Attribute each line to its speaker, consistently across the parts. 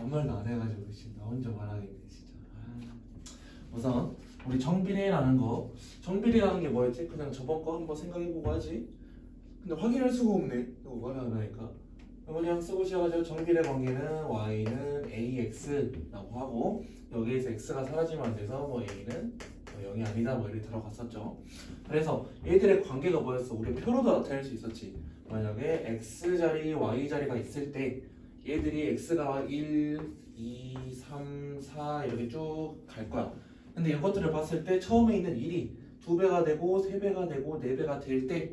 Speaker 1: 아무 말도 안 해가지고 지금 나 혼자 말하겠네 진짜. 우선 우리 정비례라는 거, 정비례라는 게 뭐였지? 그냥 저번 거 한번 생각해보고 하지. 근데 확인할 수가 없네. 이거 말을 안 하니까. 그냥 쓰고 시작하죠. 정비례 관계는 y는 ax라고 하고 여기에서 x가 사라지면 안 돼서 뭐 a는 0이 아니다 뭐 이렇게 들어갔었죠. 그래서 얘들의 관계가 뭐였어? 우리 표로도 나타낼 수 있었지. 만약에 x자리, y자리가 있을 때 얘들이 x가 1, 2, 3, 4 이렇게 쭉 갈 거야. 근데 이것들을 봤을 때 처음에 있는 1이 2배가 되고 3배가 되고 4배가 될 때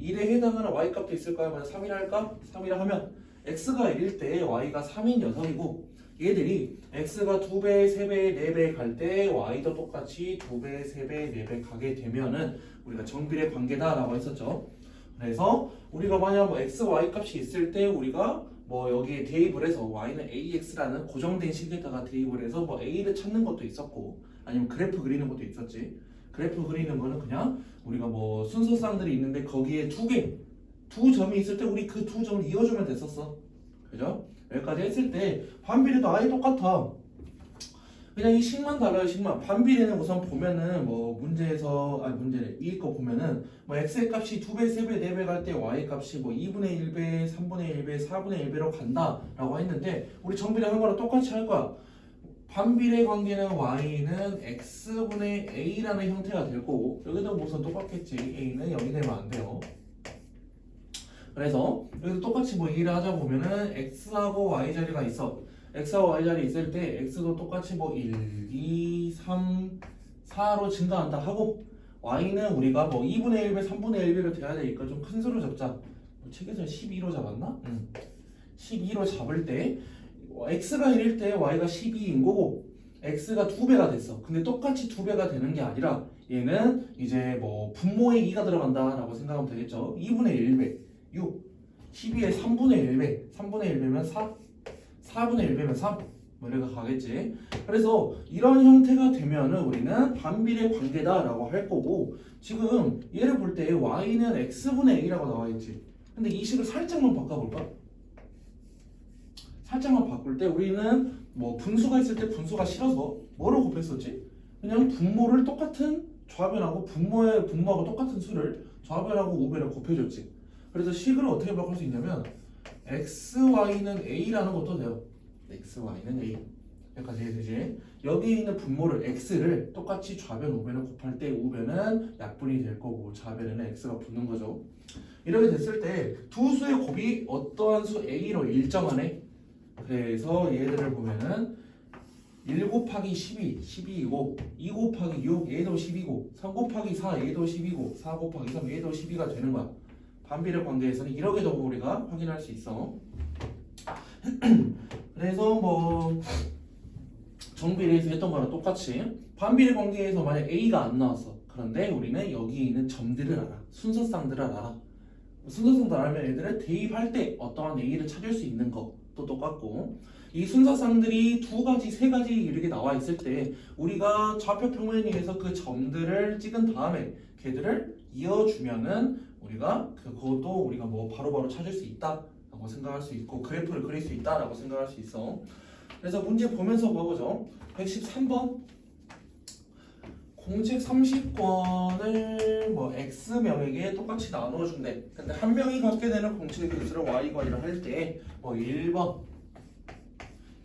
Speaker 1: 1에 해당하는 y값도 있을 거야. 만약 3이라 할까? 3이라 하면 x가 1일 때 y가 3인 녀석이고 얘들이 x가 2배, 3배, 4배 갈 때 y도 똑같이 2배, 3배, 4배 가게 되면은 우리가 정비례 관계다라고 했었죠. 그래서 우리가 만약 뭐 x, y 값이 있을 때 우리가 뭐 여기에 대입을 해서 y는 ax라는 고정된 식에다가 대입을 해서 뭐 a를 찾는 것도 있었고 아니면 그래프 그리는 것도 있었지. 그래프 그리는 거는 그냥 우리가 뭐 순서쌍들이 있는데 거기에 두 점이 있을 때 우리 그 두 점을 이어주면 됐었어. 그죠? 여기까지 했을 때 반비례도 아예 똑같아. 그냥 이 식만 달라요. 식만. 반비례는 우선 보면은 뭐 문제에서 문제래 위에 거 보면은 뭐 x의 값이 2배, 3배, 4배 갈 때 y 값이 뭐 2분의 1배, 3분의 1배, 4분의 1배로 간다라고 했는데 우리 정비례 한 거랑 똑같이 할 거야. 반비례 관계는 y는 x분의 a라는 형태가 될 거고 여기도 우선 똑같겠지. a는 0이 되면 안 돼요. 그래서 여기도 똑같이 뭐 얘기를 하자 보면은 x하고 y자리가 있어. x하고 y자리 있을 때 x도 똑같이 뭐 1, 2, 3, 4로 증가한다 하고 y는 우리가 뭐 2분의 1배, 3분의 1배로 돼야 되니까 좀 큰 수로 잡자. 뭐 책에서 12로 잡았나? 12로 잡을 때 x가 1일 때 y가 12인 거고 x가 2배가 됐어. 근데 똑같이 2배가 되는 게 아니라 얘는 이제 뭐 분모에 2가 들어간다라고 생각하면 되겠죠. 2분의 1배 6 12의 3분의 1배 3분의 1배면 4 4분의 1배면 3 뭐 이렇게 가겠지. 그래서 이런 형태가 되면은 우리는 반비례 관계다라고 할 거고 지금 얘를 볼 때 y는 x분의 a라고 나와 있지. 근데 이 식을 살짝만 바꿔볼까? 살짝만 바꿀 때 우리는 뭐 분수가 있을 때 분수가 싫어서 뭐로 곱했었지? 그냥 분모를 똑같은 좌변하고 분모하고 똑같은 수를 좌변하고 우변을 곱해줬지. 그래서 식을 어떻게 바꿀 수 있냐면 xy는 a라는 것도 돼요. xy는 a 여기까지 해야되지. 여기 있는 분모를 x를 똑같이 좌변 우변을 곱할 때 우변은 약분이 될 거고 좌변에는 x가 붙는 거죠. 이렇게 됐을 때 두 수의 곱이 어떠한 수 a로 일정하네. 그래서 얘들을 보면은 1 곱하기 12, 12이고 2 곱하기 6, 얘도 10이고 3 곱하기 4, 얘도 10이고 4 곱하기 3, 얘도 12가 되는 거야. 반비례 관계에서는 이렇게도 우리가 확인할 수 있어. 그래서 뭐 정비례에서 했던 거랑 똑같이 반비례 관계에서 만약 A가 안 나왔어. 그런데 우리는 여기 있는 점들을 알아. 순서쌍들을 알아. 순서쌍들 알면 애들은 대입할 때 어떠한 A를 찾을 수 있는 것도 똑같고 이 순서쌍들이 두 가지, 세 가지 이렇게 나와 있을 때 우리가 좌표 평면에서 그 점들을 찍은 다음에 걔들을 이어주면은 우리가 그것도 우리가 뭐 바로바로 찾을 수 있다라고 생각할 수 있고 그래프를 그릴 수 있다라고 생각할 수 있어. 그래서 문제 보면서 봐보죠. 113번 공책 30권을 뭐 X명에게 똑같이 나눠준대. 근데 한 명이 갖게 되는 공책의 개수를 Y관이라 할 때 뭐 1번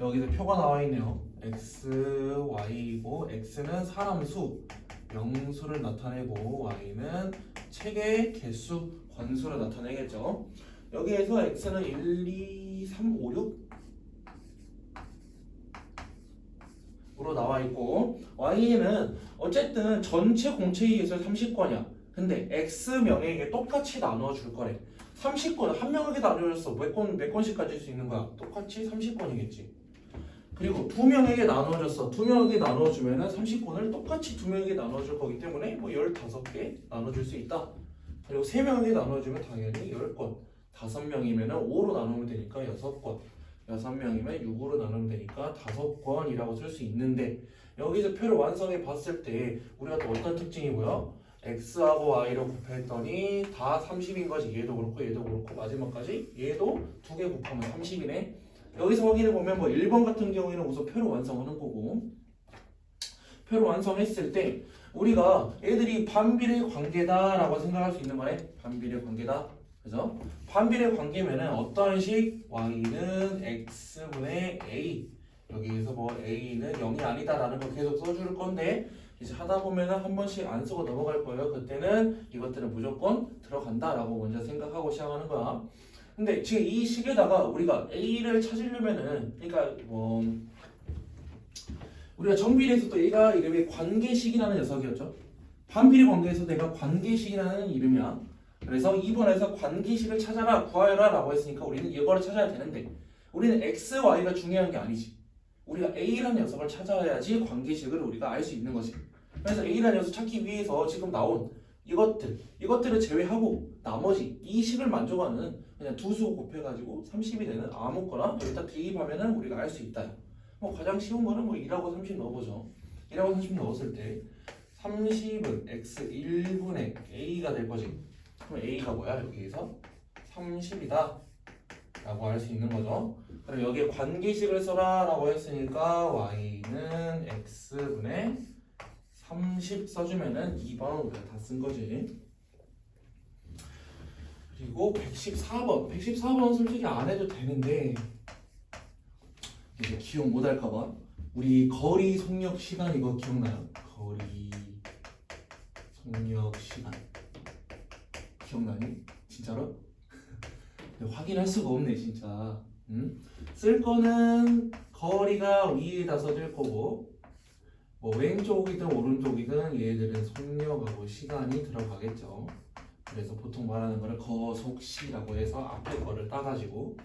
Speaker 1: 여기서 표가 나와 있네요. X, Y이고 X는 사람 수, 명수를 나타내고 Y는 책의 개수, 권수를 나타내겠죠. 여기에서 X는 1, 2, 3, 5, 6 으로 나와 있고 Y는 어쨌든 전체 공책의 개수는 30권이야. 근데 X명에게 똑같이 나눠줄 거래. 30권 한 명에게 나눠줬어. 몇 권씩 가질 수 있는 거야? 똑같이 30권이겠지. 그리고 두 명에게 나눠줬어. 두 명에게 나눠주면은 30권을 똑같이 두 명에게 나눠줄 거기 때문에 뭐 15개 나눠줄 수 있다. 그리고 세 명에게 나눠주면 당연히 10권. 5명이면은 5로 나누면 되니까 6권. 6명이면 6으로 나누면 되니까 5권이라고 쓸 수 있는데 여기서 표를 완성해 봤을 때 우리가 또 어떤 특징이 보여? X하고 Y로 곱했더니 다 30인 거지. 얘도 그렇고 얘도 그렇고 마지막까지 얘도 두 개 곱하면 30이네. 여기서 확인해 보면 뭐 1번 같은 경우에는 우선 표를 완성하는 거고, 표를 완성했을 때 우리가 애들이 반비례 관계다라고 생각할 수 있는 거네. 반비례 관계다. 그죠? 반비례 관계면은 어떠한 식 y는 x분의 a, 여기에서 뭐 a는 0이 아니다라는 거 계속 써줄 건데, 이제 하다 보면은 한 번씩 안 쓰고 넘어갈 거예요. 그때는 이것들은 무조건 들어간다라고 먼저 생각하고 시작하는 거야. 근데 지금 이 식에다가 우리가 a를 찾으려면은, 그러니까 뭐 우리가 정비례에서 또 얘가 이름이 관계식이라는 녀석이었죠. 반비례 관계에서 내가 관계식이라는 이름이야. 그래서 2번에서 관계식을 찾아라, 구하여라 라고 했으니까 우리는 이거를 찾아야 되는데, 우리는 x, y가 중요한 게 아니지. 우리가 a라는 녀석을 찾아야지 관계식을 우리가 알 수 있는 거지. 그래서 a라는 녀석 찾기 위해서 지금 나온 이것들을 제외하고 나머지 이 식을 만족하는 그냥 두 수 곱해가지고 30이 되는 아무거나 여기다 대입하면은 우리가 알 수 있다. 뭐 가장 쉬운 거는 뭐 1하고 30 넣어보죠. 1하고 30 넣었을 때 30은 x 1분의 a가 될 거지. 그럼 a가 뭐야? 여기에서 30이다 라고 할 수 있는 거죠. 그럼 여기에 관계식을 써라 라고 했으니까 y는 x분의 30 써주면은 2번 우리가 다 쓴 거지. 그리고 114번 솔직히 안 해도 되는데 이제 기억 못 할까봐. 우리 거리 속력 시간 이거 기억나요? 거리 속력 시간 기억나니? 진짜로? 확인할 수가 없네 진짜. 쓸 거는 거리가 위에다 써질 거고, 뭐 왼쪽이든 오른쪽이든 얘들은 속력하고 시간이 들어가겠죠. 그래서 보통 말하는 거를 거속시라고 해서 앞에 거를 따가지고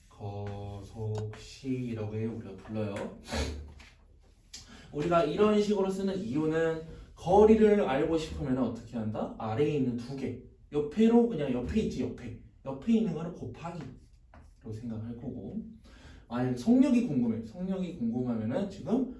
Speaker 1: 거속시라고 해 우리가 불러요. 우리가 이런 식으로 쓰는 이유는 거리를 알고 싶으면 어떻게 한다? 아래에 있는 두 개 옆에로 그냥 옆에 있지, 옆에 있는 거는 곱하기로 생각할 거고, 만약 속력이 궁금하면은 지금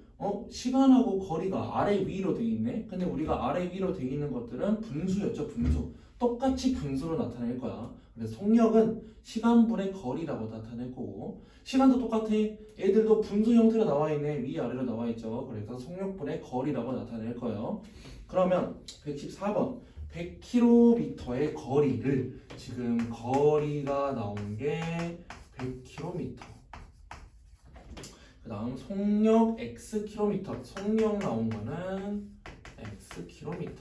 Speaker 1: 시간하고 거리가 아래 위로 돼 있네. 근데 우리가 아래 위로 돼 있는 것들은 분수였죠. 분수. 똑같이 분수로 나타낼 거야. 그래서 속력은 시간분의 거리라고 나타낼 거고, 시간도 똑같아. 애들도 분수 형태로 나와 있네. 위아래로 나와 있죠. 그래서 속력분의 거리라고 나타낼 거예요. 그러면 114번 100km의 거리를, 지금 거리가 나온 게 100km, 그 다음 속력 xkm, 속력 나온 거는 xkm,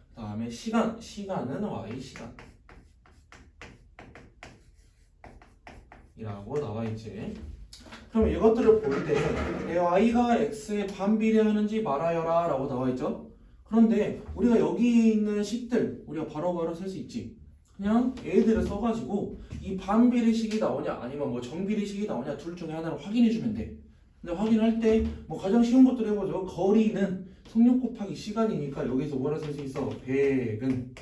Speaker 1: 그 다음에 시간은 y시간 이라고 나와있지. 그럼 이것들을 볼 때 y가 x에 반비례하는지 말하여라 라고 나와있죠. 그런데 우리가 여기 있는 식들 우리가 바로바로 쓸 수 있지. 그냥 얘들을 써가지고 이 반비례식이 나오냐 아니면 뭐 정비례식이 나오냐 둘 중에 하나를 확인해주면 돼. 근데 확인할 때 뭐 가장 쉬운 것들 해보죠. 거리는 속력 곱하기 시간이니까 여기서 뭐라 쓸 수 있어? 100은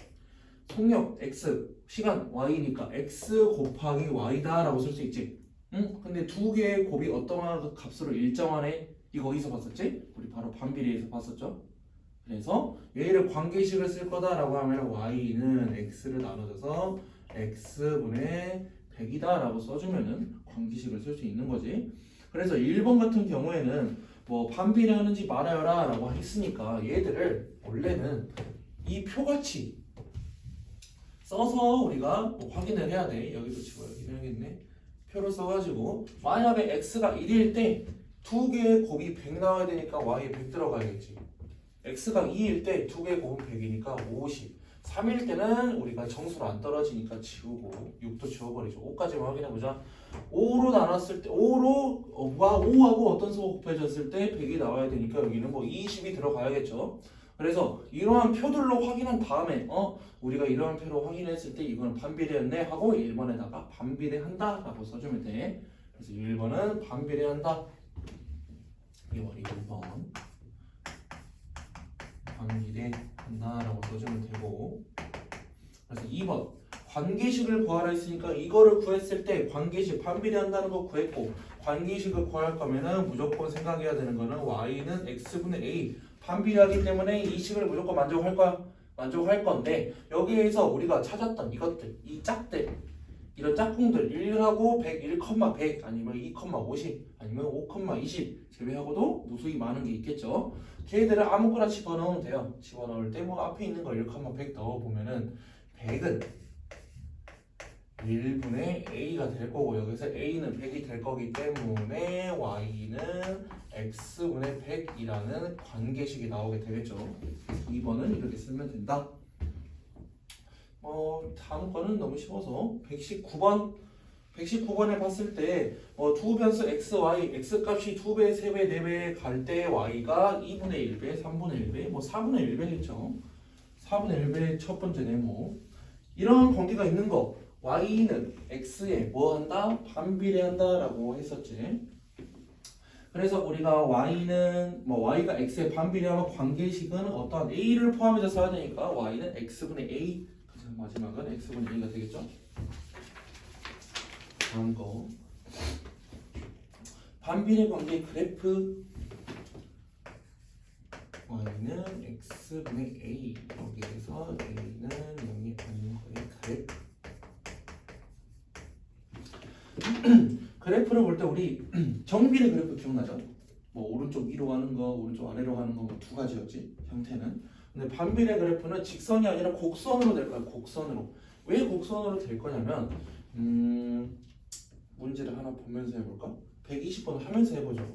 Speaker 1: 속력 x, 시간 y니까 x 곱하기 y다 라고 쓸 수 있지. 응? 근데 두 개의 곱이 어떠한 값으로 일정하네? 이거 어디서 봤었지? 우리 바로 반비례에서 봤었죠. 그래서 얘를 관계식을 쓸 거다라고 하면 y는 x를 나눠줘서 x분의 100이다 라고 써주면은 관계식을 쓸 수 있는 거지. 그래서 1번 같은 경우에는 뭐 반비례하는지 말아요라 라고 했으니까 얘들을 원래는 이 표같이 써서 우리가 뭐 확인을 해야 돼. 여기도 지워야 해야겠네. 표를 써가지고 만약에 x가 1일 때 두 개의 곱이 100 나와야 되니까 y에 100 들어가야겠지. x가 2일 때 두 개의 곱은 100이니까 50. 3일 때는 우리가 정수로 안 떨어지니까 지우고 6도 지워버리죠. 5까지만 확인해보자. 5로 나눴을 때 5하고 어떤 수가 곱해졌을 때 100이 나와야 되니까 여기는 뭐 20이 들어가야겠죠. 그래서 이러한 표들로 확인한 다음에 우리가 이러한 표로 확인했을 때 이거는 반비례였네 하고 1번에다가 반비례한다 라고 써주면 돼. 그래서 1번은 반비례한다. 1번 반비례한다 라고 써주면 되고, 그래서 2번 관계식을 구하라 했으니까 이거를 구했을 때 관계식 반비례한다는 거 구했고, 관계식을 구할 거면은 무조건 생각해야 되는 거는 y는 x분의 a 반비례하기 때문에 이 식을 무조건 만족할 건데, 여기에서 우리가 찾았던 이것들 이 짝들 이런 짝꿍들 1하고 100, 1,100 아니면 2,50 아니면 5,20 제외하고도 무수히 많은 게 있겠죠. 걔들을 아무거나 집어넣으면 돼요. 집어넣을 때 뭐 앞에 있는 거 1,100 넣어보면은 100은 1분의 a가 될 거고 여기서 a는 100이 될 거기 때문에 y는 x분의 100이라는 관계식이 나오게 되겠죠. 2번은 이렇게 쓰면 된다. 다음 거는 너무 쉬워서 119번에 봤을 때 두 변수 x, y, x 값이 2배, 3배, 4배 갈 때 y가 2분의 1배, 3분의 1배, 4분의 1배 했죠. 4분의 1배 첫 번째 네모. 이런 관계가 있는 거 y는 x에 뭐 한다? 반비례한다 라고 했었지. 그래서 우리가 y는 y가 x에 반비례하면 관계식은 어떤 a를 포함해서 써야 되니까 y는 x분의 a 마지막은 x분의 a가 되겠죠. 다음 거 반비례 관계 그래프 y는 x분의 a 여기에서 a는 0이 아닌 거의 그래프. 그래프를 볼 때 우리 정비례 그래프 기억나죠? 오른쪽 위로 가는 거, 오른쪽 아래로 가는 거 두 가지였지 형태는. 근데 반비례 그래프는 직선이 아니라 곡선으로 될 거야. 곡선으로. 왜 곡선으로 될 거냐면 문제를 하나 보면서 해볼까? 120번 하면서 해보죠.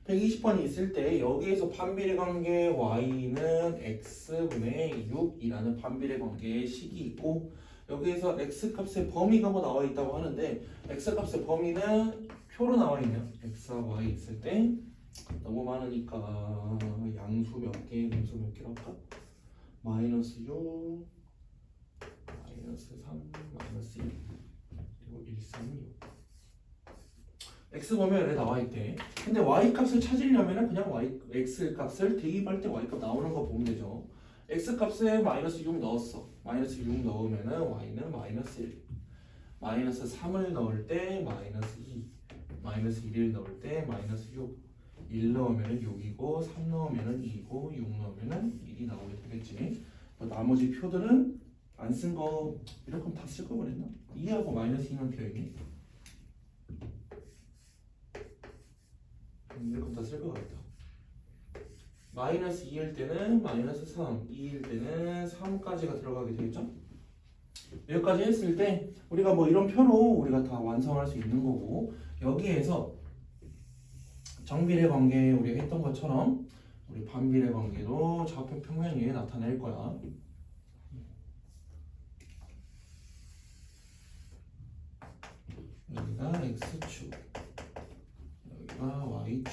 Speaker 1: 120번이 있을 때 여기에서 반비례 관계 y는 x분의 6이라는 반비례 관계의 식이 있고 여기에서 x값의 범위가 나와 있다고 하는데 x값의 범위는 표로 나와 있네요. x와 y 있을 때 너무 많으니까 양수 몇 개, 음수 몇 개로 할까? 마이너스 6, 마이너스 3, 마이너스 1 그리고 1, 3, 6 x 범위에 나와 있대. 근데 y 값을 찾으려면 그냥 x 값을 대입할 때 y 값 나오는 거 보면 되죠. x 값에 마이너스 6 넣었어. 마이너스 6 넣으면은 y는 마이너스 1. 마이너스 3을 넣을 때 마이너스 2. 마이너스 1을 넣을 때 마이너스 6. 1 넣으면은 6이고 3 넣으면은 2이고 6 넣으면은 1이 나오게 되겠지. 나머지 표들은 안 쓴 거 이럴 거면 다 쓸 거 그랬나? 2하고 마이너스 2만 비어있네. 이럴 거면 다 쓸 거 같다. 마이너스 2일 때는 마이너스 3, 2일 때는 3까지가 들어가게 되겠죠? 여기까지 했을 때 우리가 이런 표로 우리가 다 완성할 수 있는 거고 여기에서 정비례 관계 우리가 했던 것처럼 우리 반비례 관계도 좌표 평면위에 나타낼 거야. 여기가 x축, 여기가 y축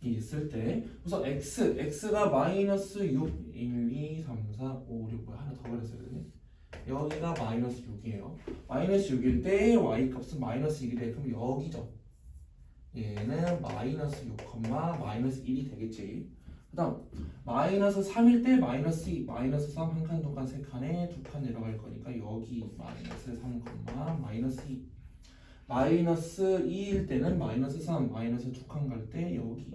Speaker 1: 이 있을 때 우선 x가 마이너스 6, 1, 2, 3, 4, 5, 6 하나 더 그렸어야 되네. 여기가 마이너스 6이에요. 마이너스 6일 때 y 값은 마이너스 1이래. 그럼 여기죠. 얘는 마이너스 6, 마이너스 1이 되겠지. 그 다음 마이너스 3일 때 마이너스 2, 마이너스 3 한 칸, 두 칸, 세 칸에 두 칸 내려갈 거니까 여기 마이너스 3, 마이너스 2. 마이너스 2일 때는 마이너스 3, 마이너스 두 칸 갈 때 여기.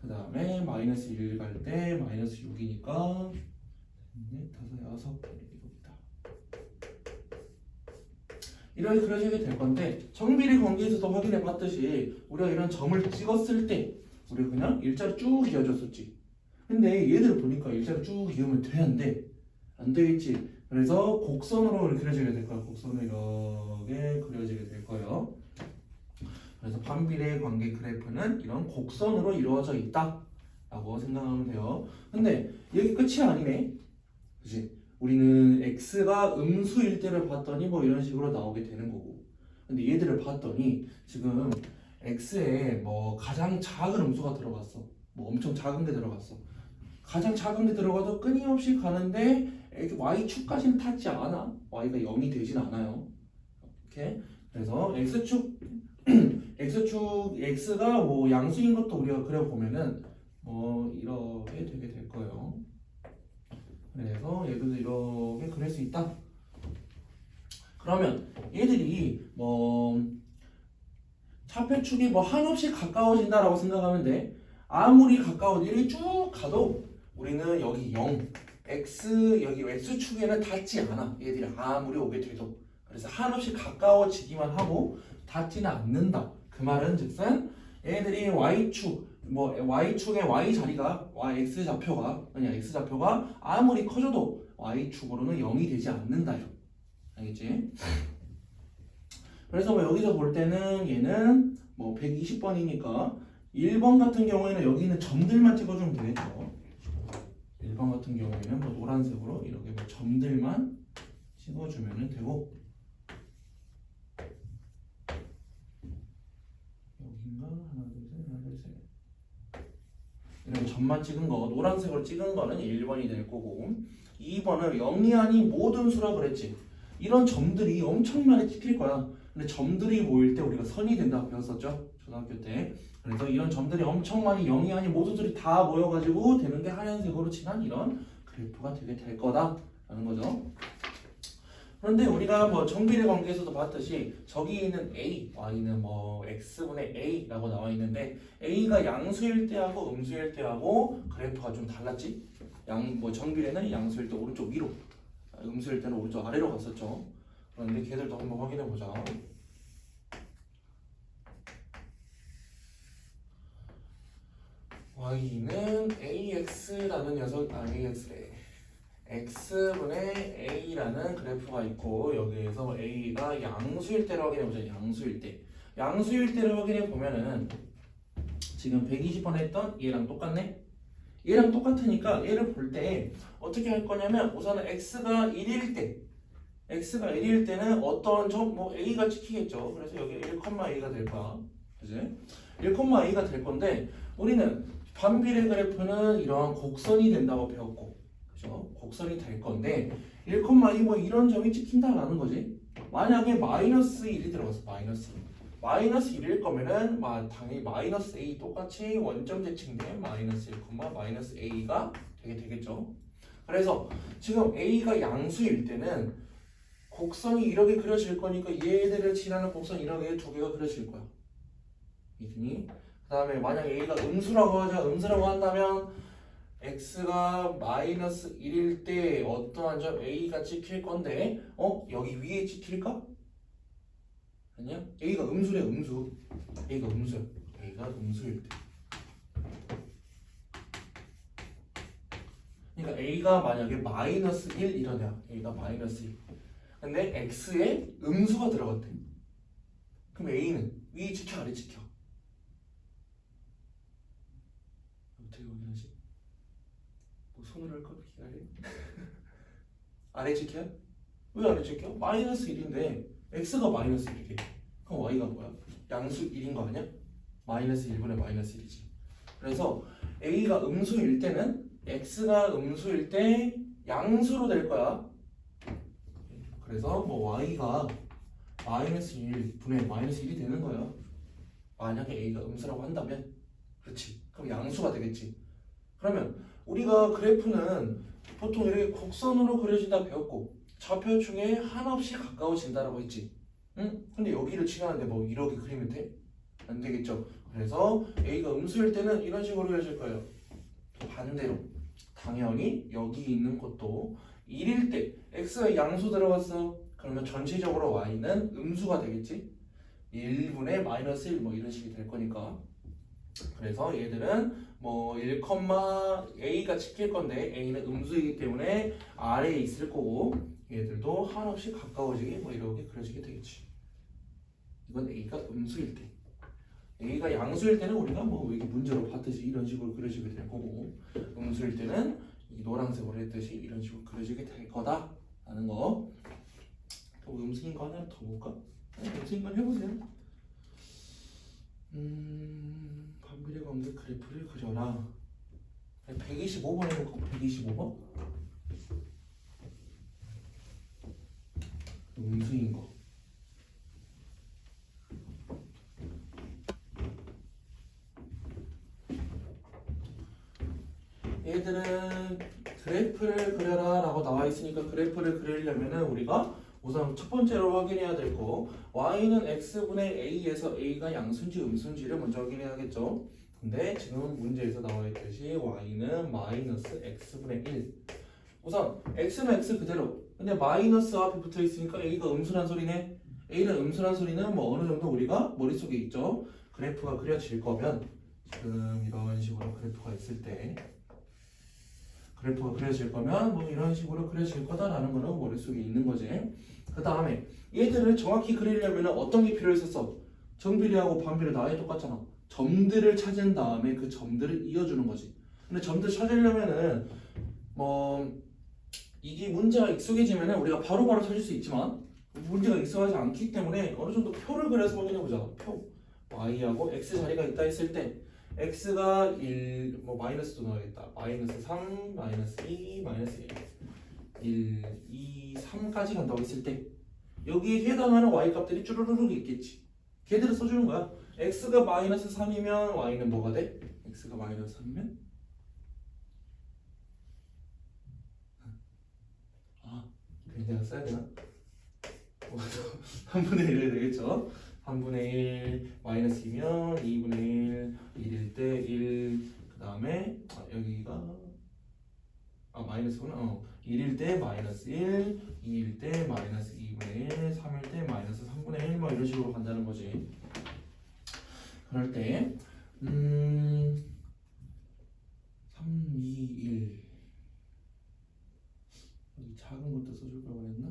Speaker 1: 그 다음에 마이너스 1 갈 때 마이너스 6이니까 4, 5, 6 이렇게 그려지게 될 건데 정비례 관계에서도 확인해 봤듯이 우리가 이런 점을 찍었을 때 우리가 그냥 일자로 쭉 그어줬었지. 근데 얘들을 보니까 일자로 쭉 그으면 되는데 안 되겠지. 그래서 곡선으로 그려지게 될 거야. 곡선으로 이렇게 그려지게 될 거예요. 그래서 반비례 관계 그래프는 이런 곡선으로 이루어져 있다 라고 생각하면 돼요. 근데 여기 끝이 아니네. 그치? 우리는 x가 음수일 때를 봤더니 이런 식으로 나오게 되는 거고 근데 얘들을 봤더니 지금 x에 가장 작은 음수가 들어갔어. 엄청 작은 게 들어갔어. 가장 작은 게 들어가도 끊임없이 가는데 y축까지는 닿지 않아. y가 0이 되진 않아요. 이렇게. 그래서 x축 x가 양수인 것도 우리가 그려보면은 이렇게 되게 될 거예요. 그래서 얘들도 이렇게 그릴 수 있다. 그러면 얘들이 차폐축이 한없이 가까워진다라고 생각하면 돼. 아무리 가까워도 이렇게 쭉 가도 우리는 여기 0 x 여기 x축에는 닿지 않아. 얘들이 아무리 오게 돼도. 그래서 한없이 가까워지기만 하고 닿지는 않는다. 그 말은 즉슨 얘들이 y축 뭐 y축의 y 자리가 x 좌표가 그냥 x 좌표가 아무리 커져도 y축으로는 0이 되지 않는다요. 알겠지? 그래서 뭐 여기서 볼 때는 얘는 뭐 120번이니까 1번 같은 경우에는 여기 있는 점들만 찍어주면 되겠죠. 1번 같은 경우에는 뭐 노란색으로 이렇게 뭐 점들만 찍어주면 되고, 여긴가? 하나 둘 셋 이런 점만 찍은 거 노란색으로 찍은 거는 1번이 될 거고, 2번은 0이 아닌 모든 수라 그랬지. 이런 점들이 엄청 많이 찍힐 거야. 근데 점들이 모일 때 우리가 선이 된다고 배웠었죠, 초등학교 때. 그래서 이런 점들이 엄청 많이 0이 아닌 모두들이 다 모여가지고 되는 게 하얀색으로 칠한 이런 그래프가 되게 될 거다라는 거죠. 그런데 우리가 뭐 정비례 관계에서도 봤듯이 저기 있는 a, y는 뭐 x분의 a라고 나와 있는데 a가 양수일 때하고 음수일 때하고 그래프가 좀 달랐지. 뭐 정비례는 양수일 때 오른쪽 위로, 음수일 때는 오른쪽 아래로 갔었죠. 그런데 걔들도 한번 확인해 보자. y는 ax라는 녀석, ax래. x분의 a라는 그래프가 있고 여기에서 a가 양수일 때를 확인해 보자. 양수일 때. 양수일 때를 확인해 보면은 지금 120번 했던 얘랑 똑같네. 얘랑 똑같으니까 얘를 볼 때 어떻게 할 거냐면 우선은 x가 1일 때, x가 1일 때는 어떤 점, 뭐 a가 찍히겠죠. 그래서 여기 1,a가 될 거야. 그지? 1,a가 될 건데 우리는 반비례 그래프는 이러한 곡선이 된다고 배웠고, 그죠? 곡선이 될 건데 1,2 뭐 이런 점이 찍힌다라는 거지. 만약에 마이너스 1이 들어갔어. 마이너스 1일 거면은 당연히 마이너스 a 똑같이 원점 대칭된 마이너스 1, 마이너스 a가 되겠죠. 그래서 지금 a가 양수일 때는 곡선이 이렇게 그려질 거니까 얘들을 칠하는 곡선 이렇게 두 개가 그려질 거야. 이등이. 그 다음에 만약 a가 음수라고 하자. 음수라고 한다면 x가 마이너스 1일 때 어떠한 점 a가 찍힐 건데 여기 위에 찍힐까? 아니야? a가 음수래. a가 음수야. a가 음수일 때. 그러니까 a가 만약에 마이너스 1 이러냐. a가 마이너스 1. 근데 x에 음수가 들어갔대. 그럼 a는 위에 찍혀 아래 찍혀? 어떻게 확인하지? 뭐 손으로 할까? 기다려. 아래 찍혀? 왜 아래 찍혀? 마이너스 1인데 x가 마이너스 1이래. 그럼 y가 뭐야? 양수 1인 거 아니야? 마이너스 1분의 마이너스 1이지. 그래서 a가 음수일 때는 x가 음수일 때 양수로 될 거야. 그래서 뭐 y가 마이너스 1분의 마이너스 1이 되는 거야. 만약에 a가 음수라고 한다면. 그렇지. 그럼 양수가 되겠지. 그러면 우리가 그래프는 보통 이렇게 곡선으로 그려진다 배웠고 좌표중에 한없이 가까워진다라고 했지. 응? 근데 여기를 칠하는데 뭐 이렇게 그리면 돼? 안 되겠죠. 그래서 a가 음수일 때는 이런 식으로 그려질 거예요. 반대로 당연히 여기 있는 것도 1일 때 x가 양수 들어갔어. 그러면 전체적으로 y는 음수가 되겠지. 1분의 마이너스 1 뭐 이런 식이 될 거니까. 그래서 얘들은 뭐 1, a가 찍힐 건데 a는 음수이기 때문에 아래에 있을 거고 얘들도 한없이 가까워지게 뭐 이렇게 그려지게 되겠지. 이건 a가 음수일 때. a가 양수일 때는 우리가 뭐 이렇게 문제로 봤듯이 이런 식으로 그려지게 될 거고 음수일 때는 이 노란색으로 했듯이 이런 식으로 그려지게 될 거다 라는 거. 또 음수인 거 하나 더 볼까? 음수인 거 해보세요. 반비례 관계 그래프를 그려라. 125번 해볼까? 125번? 음수인 거. 얘들은 그래프를 그려라 라고 나와 있으니까 그래프를 그리려면은 우리가 우선 첫 번째로 확인해야 될 거 y는 x분의 a에서 a가 양수인지 음수인지를 먼저 확인해야겠죠. 근데 지금 문제에서 나와 있듯이 y는 마이너스 x분의 1. 우선 x는 x 그대로. 근데 마이너스 앞에 붙어 있으니까 a가 음수란 소리네. a는 음수란 소리는 뭐 어느 정도 우리가 머릿속에 있죠. 그래프가 그려질 거면 지금 이런 식으로 그래프가 있을 때 그래프가 그려질 거면 뭐 이런 식으로 그려질 거다라는 거는 머릿속에 있는 거지. 그 다음에 얘들을 정확히 그리려면 어떤 게 필요했었어? 정비례하고 반비례 나에 똑같잖아. 점들을 찾은 다음에 그 점들을 이어주는 거지. 근데 점들 찾으려면은 뭐 이게 문제가 익숙해지면은 우리가 바로바로 찾을 수 있지만 문제가 익숙하지 않기 때문에 어느 정도 표를 그려서 확인해 보자. 표 y하고 x 자리가 있다 했을 때 x가 1, 뭐 마이너스도 넣어야겠다. 마이너스 3, 마이너스 2, 마이너스 1, 2, 3까지 간다고 했을 때 여기에 해당하는 y 값들이 쭈루루룩 있겠지. 걔들을 써주는 거야. x가 마이너스 3이면 y는 뭐가 돼? x가 마이너스 3이면 그냥 내가 써야 되나? 3분의 1이 되겠죠? 3분의 1 마이너스 2면 2분의 1 1일 때 1, 그 다음에 여기가 마이너스구나. 1일 때 마이너스 1, 2일 때 마이너스 2분의 1, 3일 때 마이너스 3분의 1 뭐 이런 식으로 간다는 거지. 그럴 때 3, 2, 1 여기 작은 것도 써줄 걸 그랬나?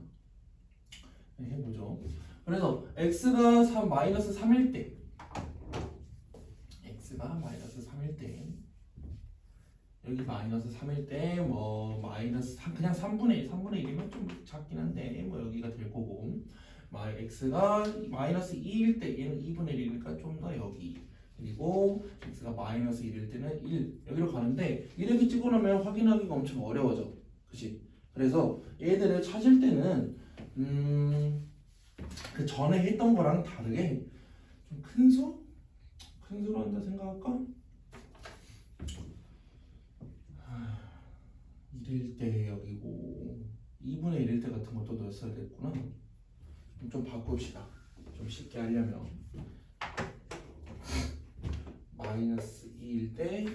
Speaker 1: 네, 해보죠. 그래서 x가 3, 마이너스 3일 때 x가 마이너스 3일 때 여기 마이너스 3일 때 뭐 마이너스 3, 그냥 3분의 1, 3분의 1이면 좀 작긴 한데 뭐 여기가 될 거고 x가 마이너스 2일 때 얘는 2분의 1이니까 좀 더 여기 그리고 x가 마이너스 1일 때는 1 여기로 가는데 이렇게 찍어놓으면 확인하기가 엄청 어려워져. 그치? 그래서 얘들을 찾을 때는 그 전에 했던 거랑 다르게 좀 큰 수? 큰 수로 한다 생각할까? 1일 때 여기고 2분의 1일 때 같은 것도 넣었어야 됐구나. 좀 바꿉시다. 좀 쉽게 하려면 마이너스 2일 때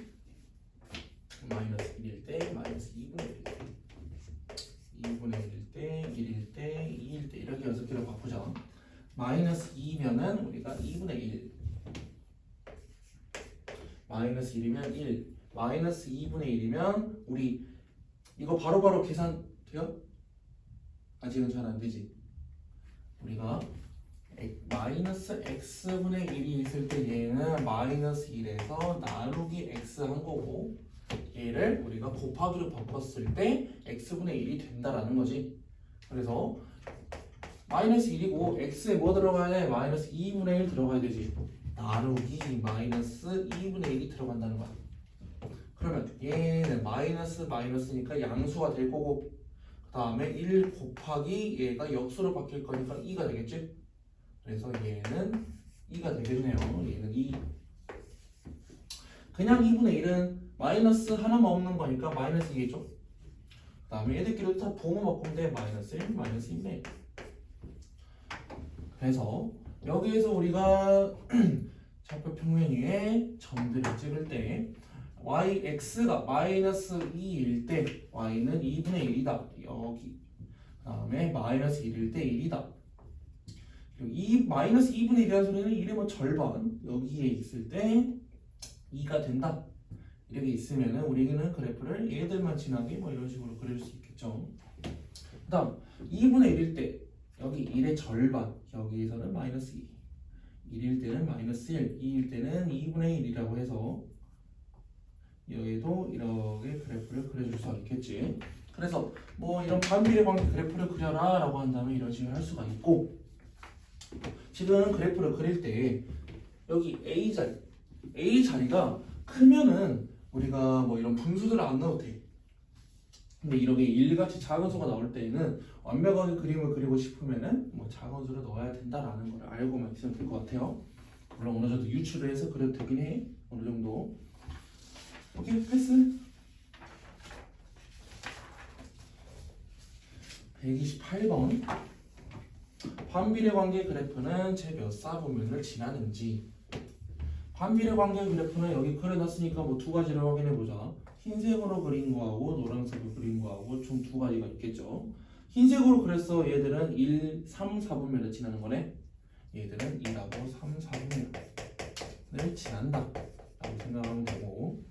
Speaker 1: 마이너스 1일 때 마이너스 2분의 1일 때 2분의 1일 때 1일 때 2일 때 이렇게 6개로 바꾸자. 마이너스 2면은 우리가 2분의 1 마이너스 1이면 1 마이너스 2분의 1이면 우리 이거 바로바로 계산 돼요? 아직은 잘 안 되지. 우리가 마이너스 x분의 1이 있을 때 얘는 마이너스 1에서 나누기 x 한 거고 얘를 우리가 곱하기로 바꿨을 때 x분의 1이 된다라는 거지. 그래서 마이너스 1이고 x에 뭐 들어가야 돼? 마이너스 2분의 1 들어가야 되지. 나누기 마이너스 2분의 1이 들어간다는 거야. 그러면 얘는 마이너스 마이너스니까 양수가 될 거고 그 다음에 1 곱하기 얘가 역수로 바뀔 거니까 2가 되겠지? 그래서 얘는 2가 되겠네요. 얘는 2 그냥 2분의 1은 마이너스 하나만 없는 거니까 마이너스 2겠죠? 그 다음에 얘들끼리 다 부호만 바꾸면 돼. 마이너스 1, 마이너스 2네. 그래서 여기에서 우리가 좌표 평면 위에 점들을 찍을 때 x가 마이너스 2일 때 y는 2분의 1이다. 여기 그 다음에 마이너스 1일 때 1이다. 그리고 이 마이너스 2분의 1이라는 소리는 1의 뭐 절반 여기에 있을 때 2가 된다. 이렇게 있으면은 우리는 그래프를 얘들만 지나게 뭐 이런 식으로 그릴 수 있겠죠. 그 다음 2분의 1일 때 여기 1의 절반 여기에서는 마이너스 2 1일 때는 마이너스 1 2일 때는 2분의 1이라고 해서 여기도 이렇게 그래프를 그려줄 수가 있겠지. 그래서 뭐 이런 반비례 관계 그래프를 그려라 라고 한다면 이런 식으로 할 수가 있고 지금 그래프를 그릴 때 여기 A 자리가 크면은 우리가 뭐 이런 분수들을 안 넣어도 돼. 근데 이렇게 일같이 작은 수가 나올 때에는 완벽하게 그림을 그리고 싶으면은 뭐 작은 수를 넣어야 된다라는 걸 알고만 있으면 될 것 같아요. 물론 어느 정도 유추를 해서 그래도 되긴 해. 어느 정도. 오케이, 패스. 128번. 반비례 관계 그래프는 제 몇 사분면을 지나는지. 반비례 관계 그래프는 여기 그려놨으니까 뭐 두 가지를 확인해 보자. 흰색으로 그린 거하고 노란색으로 그린 거하고 총 두 가지가 있겠죠. 흰색으로 그렸어. 얘들은 1, 3, 4분면을 지나는 거네. 얘들은 1하고 3, 4분면을 지난다 라고 생각하면 되고,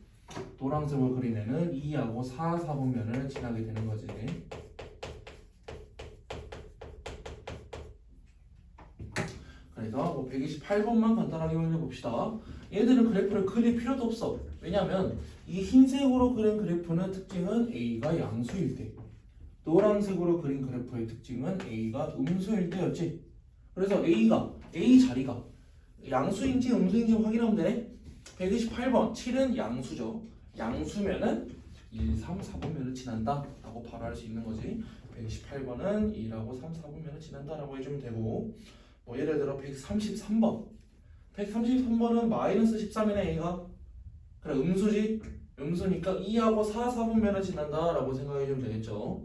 Speaker 1: 노란색으로 그린 애는 2하고 4, 4분면을 지나게 되는 거지. 그래서 뭐 128번만 간단하게 확인해 봅시다. 얘들은 그래프를 그릴 필요도 없어. 왜냐면 이 흰색으로 그린 그래프는 특징은 A가 양수일 때, 노란색으로 그린 그래프의 특징은 A가 음수일 때였지. 그래서 A 자리가 양수인지 음수인지 확인하면 되네. 128번 7은 양수죠. 양수면은 1, 3, 4분면을 지난다 라고 바로 할 수 있는 거지. 128번은 1하고 3, 4분면을 지난다 라고 해주면 되고, 뭐 예를 들어 133번은 마이너스 13이네. A가 그래 음수지. 음수니까 2하고 4, 4분면을 지난다 라고 생각해주면 되겠죠.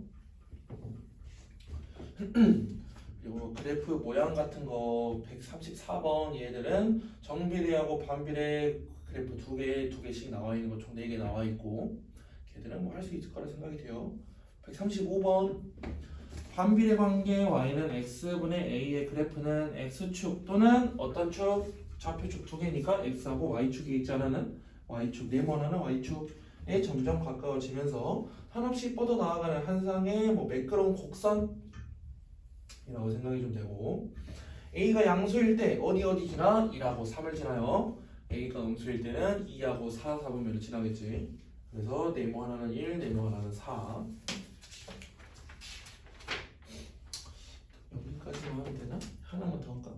Speaker 1: 그리고 그래프 모양 같은 거 134번 얘들은 정비례하고 반비례 그래프 두 개씩 나와 있는 거 총 4개 나와 있고, 걔들은 뭐 할 수 있을 거라 생각이 돼요. 135번 반비례 관계 y는 x분의 a의 그래프는 x축 또는 어떤 축? 좌표축 두 개니까 x하고 y축이 있잖아는 y축, 네모나는 y축에 점점 가까워지면서 한없이 뻗어 나아가는 한 쌍의 뭐 매끄러운 곡선이라고 생각이 좀 되고, a가 양수일 때 어디 지나? 1하고 3을 지나요. a가 음수일 때는 2하고 4, 4분면을 지나겠지. 그래서 네모 하나는 1, 네모 하나는 4. 여기까지만 하면 되나? 하나만 더 할까?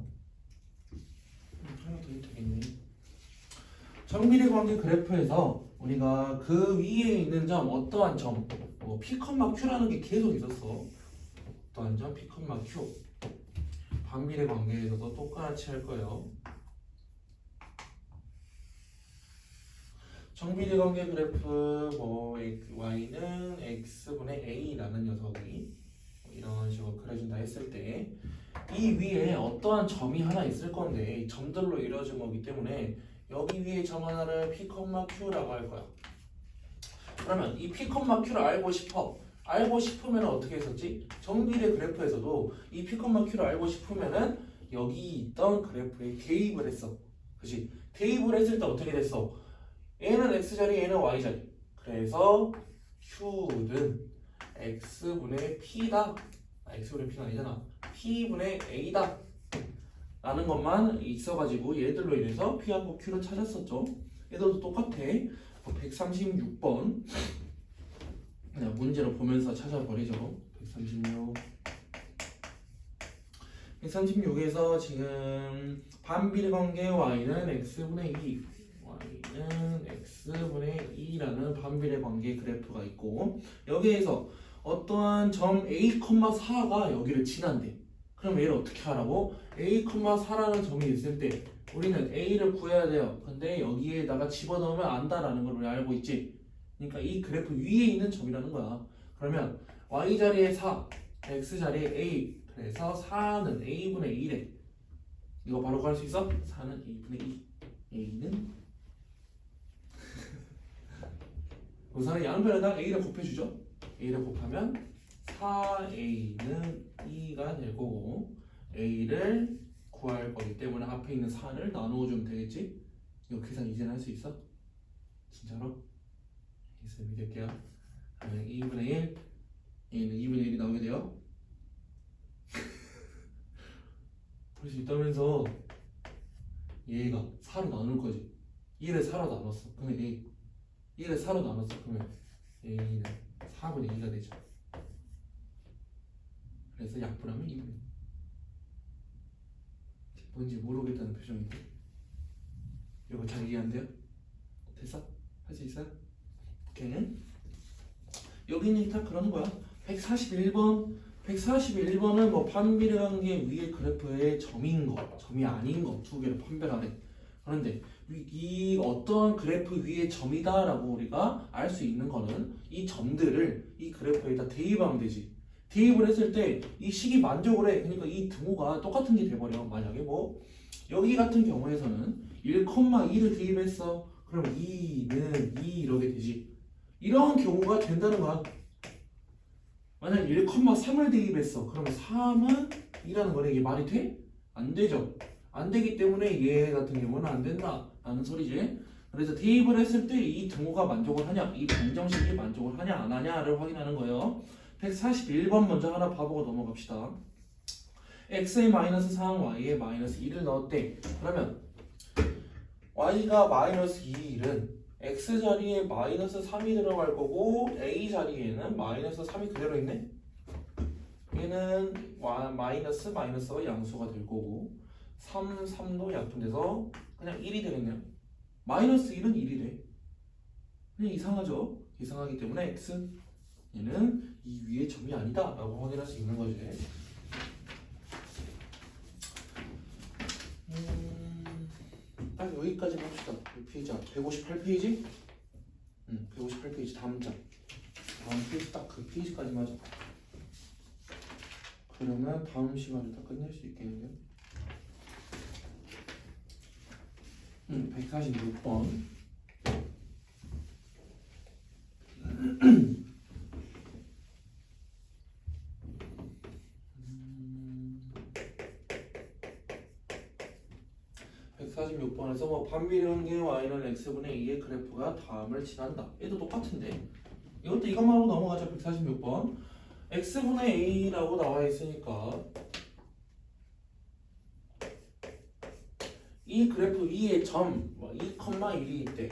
Speaker 1: 하나 더 해도 되겠네. 정비례 관계 그래프에서 우리가 그 위에 있는 점, 어떠한 점, 뭐 P, Q라는 게 계속 있었어. 어떠한 점, P, Q. 반비례 관계에서도 똑같이 할 거예요. 정비례 관계 그래프 뭐 y는 x분의 a라는 녀석이 이런 식으로 그려준다 했을 때 이 위에 어떠한 점이 하나 있을 건데 점들로 이루어진 거기 때문에 여기 위에 점 하나를 P, Q라고 할 거야. 그러면 이 P, Q를 알고 싶으면 어떻게 했었지? 정비례 그래프에서도 이 P, Q를 알고 싶으면은 여기 있던 그래프에 대입을 했어. 그치? 대입을 했을 때 어떻게 됐어? 얘는 x자리, 얘는 y자리. 그래서 q는 x분의 p다. x분의 p는 아니잖아. p분의 a다 라는 것만 있어가지고 얘들로 인해서 p하고 q를 찾았었죠. 얘들도 똑같아. 136번 문제로 보면서 찾아버리죠. 136에서 지금 반비례 관계 y는 x분의 2, y는 x분의 2라는 반비례 관계 그래프가 있고, 여기에서 어떠한 점 a, 4가 여기를 지난대. 그럼 얘를 어떻게 하라고? a, 4라는 점이 있을 때 우리는 a를 구해야 돼요. 근데 여기에다가 집어넣으면 안다라는 걸 우리 알고 있지. 그러니까 이 그래프 위에 있는 점이라는 거야. 그러면 y자리에 4, x자리에 a. 그래서 4는 a분의 1에 이거 바로 구할 수 있어? 4는 a분의 2. a는 우선은 양변에다 a를 곱해주죠. a를 곱하면 4a는 2가 될 거고, a를 구할 거기 때문에 앞에 있는 4를 나누어주면 되겠지? 이거 계산 이제는 할 수 있어? 진짜로? 있어, 믿을게요. 그러면 2분의 1, 얘는 2분의 1이 나오게 돼요. 볼 수 있다면서. 얘가 4로 나눌 거지. 1을 4로 나눴어. 그러면 A 1을 4로 나눴어. 그러면 A는 4분의 2가 되죠. 그래서 약분하면 2분의 2. 뭔지 모르겠다는 표정인데 이거 잘 이해 안 돼요? 됐어? 할 수 있어요? 오케이. 여기는 다 그러는 거야. 141번은 뭐 판비례 관계 위에 그래프의 점인 거, 점이 아닌 거 두 개를 판별하래. 그런데 이 어떤 그래프 위에 점이다라고 우리가 알 수 있는 거는 이 점들을 이 그래프에다 대입하면 되지. 대입을 했을 때 이 식이 만족을 해. 그러니까 이 등호가 똑같은 게 돼버려. 만약에 뭐 여기 같은 경우에서는 1,2를 대입했어. 그럼 2는 2 이렇게 되지. 이런 경우가 된다는 거야. 만약 1,3을 대입했어. 그러면 3은 2라는 거네. 이게 말이 돼? 안 되죠. 안 되기 때문에 얘 같은 경우는 안 된다 라는 소리지. 그래서 대입을 했을 때 이 등호가 만족을 하냐, 이 방정식이 만족을 하냐 안 하냐를 확인하는 거예요. 141번 먼저 하나 봐보고 넘어갑시다. x의 마이너스 3, y의 마이너스 2를 넣었대. 그러면 y가 마이너스 2는 x 자리에 마이너스 3이 들어갈 거고 a 자리에는 마이너스 3이 그대로 있네. 얘는 마이너스가 양수가 될 거고 3도 약분돼서 그냥 1이 되겠네요. 마이너스 1은 1이래. 그냥 이상하죠? 이상하기 때문에 x 얘는 이 위의 점이 아니다 라고 확인할 수 있는 거지. 딱 여기까지 봅시다. 이 페이지 158페이지? 158페이지 다음 장. 다음 페이지 딱 그 페이지까지 맞아. 그러면 다음 시간에 다 끝낼 수 있겠는데요? 146번. (146번에서) 뭐 반비례관계 y는 x분의 2의 그래프가 다음을 지난다. 얘도 똑같은데 이것도 이것만 하고 넘어가자. 146번 x분의 a라고 나와 있으니까 이 그래프 위에 점 2,1이 있대.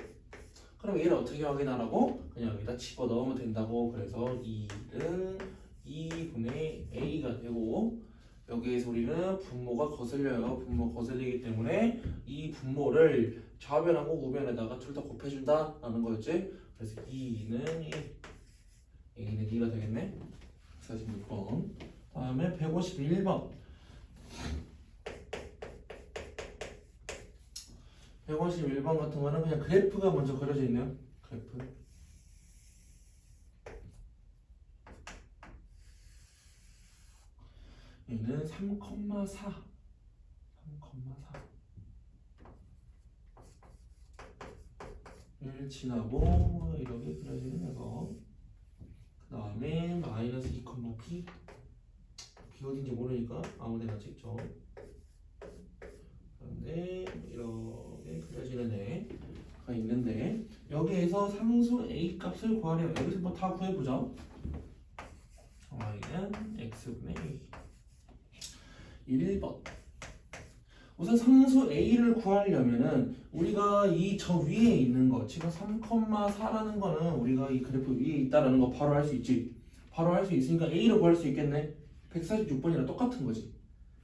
Speaker 1: 그럼 얘를 어떻게 확인하라고? 그냥 여기다 집어넣으면 된다고. 그래서 2는 2분의 a가 되고 여기에서 우리는 분모가 거슬려요. 분모 거슬리기 때문에 이 분모를 좌변하고 우변에다가 둘 다 곱해준다 라는 거였지. 그래서 2는 2 a는 2가 되겠네. 46번. 다음에 151번 151번 같은 거는 그냥 그래프가 먼저 그려져 있네요. 그래프. 얘는 3,4 를 지나고 이렇게 그려지는 이거. 그 다음에 마이너스 2,p p 어딘지 모르니까 아무데나 찍죠. 그런데 이렇게 그려지는 애가 있는데 여기에서 상수 a 값을 구하래요. 여기서 뭐 다 구해보자. y는 x분의 a. 1번. 우선 상수 a를 구하려면은 우리가 이 저 위에 있는 거 지금 3,4라는 거는 우리가 이 그래프 위에 있다라는 거 바로 할 수 있지. 바로 할 수 있으니까 a를 구할 수 있겠네. 146번이랑 똑같은 거지.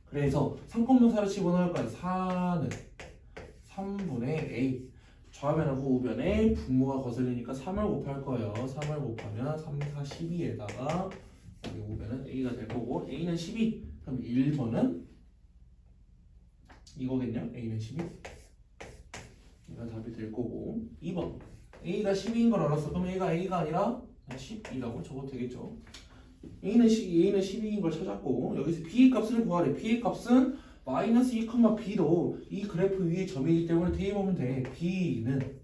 Speaker 1: 그래서 3,4를 집어넣을 거야. 4는 3분의 a. 좌변하고 우변에 분모가 거슬리니까 3을 곱할 거예요. 3을 곱하면 3, 4, 12에다가 여기 우변은 a가 될 거고 a는 12. 그럼 1번은 이거겠냐? a는 12. 이가 답이 될 거고 2번 a가 12인 걸 알았어. 그럼 a가 아니라 12라고 적어도 되겠죠. a는 12인 걸 찾았고 여기서 b의 값을 구하래. b의 값은 마이너스 2,b도 이 그래프 위에 점이기 때문에 대입하면 돼. b는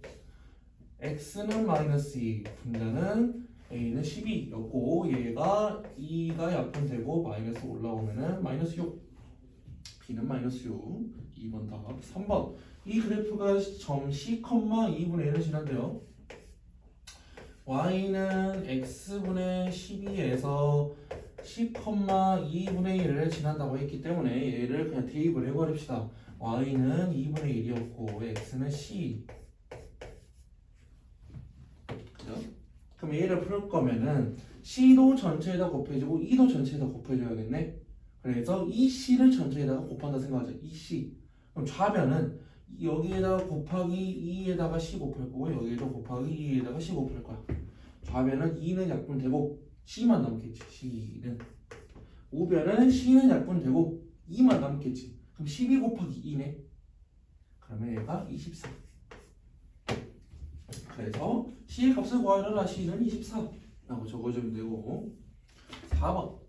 Speaker 1: x는 마이너스 2 분자는 a는 12였고 얘가 2가 약분되고 마이너스 올라오면은 마이너스 6. b는 마이너스 6. 2번 답. 3번 이 그래프가 점 c,2분의 1을 지난대요. y는 x분의 12에서 c,2분의 1을 지난다고 했기 때문에 얘를 그냥 대입을 해버립시다. y는 2분의 1이었고 x는 c. 그죠? 그럼 얘를 풀 거면은 c도 전체에다 곱해주고 2도 전체에다 곱해줘야겠네. 그래서 이 c를 전체에다가 곱한다 생각하자. 이 c. 그럼 좌변은 여기에다가 곱하기 2에다가 c 곱할 거고 여기에다 곱하기 2에다가 c 곱할 거야. 좌변은 2는 약분되고 c만 남겠지. c는 우변은 c는 약분되고 2만 남겠지. 그럼 12 곱하기 2네. 그러면 얘가 24. 그래서 c의 값을 구하려라. c는 24 라고 적어주면 되고 4번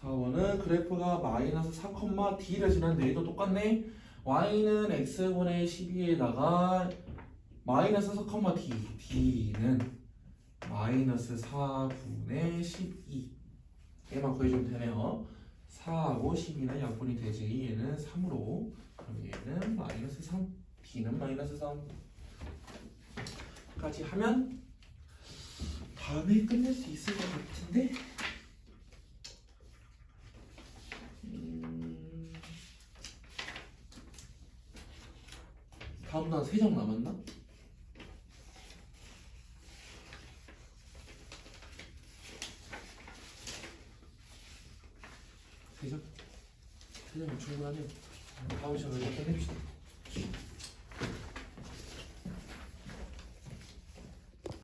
Speaker 1: 4번은 그래프가 마이너스 4,D를 지났는데 얘도 똑같네. y는 x분의 12에다가 마이너스 4,D, D는 마이너스 4분의 12 얘만 구해주면 되네요. 4하고 12는 약분이 되지. 얘는 3으로. 그럼 얘는 마이너스 3, D는 마이너스 3까지 하면 다음에 끝낼 수 있을 것 같은데. 다음 단 3장 남았나? 세 장이면 충분하네요. 다음 시간에 끝냅시다.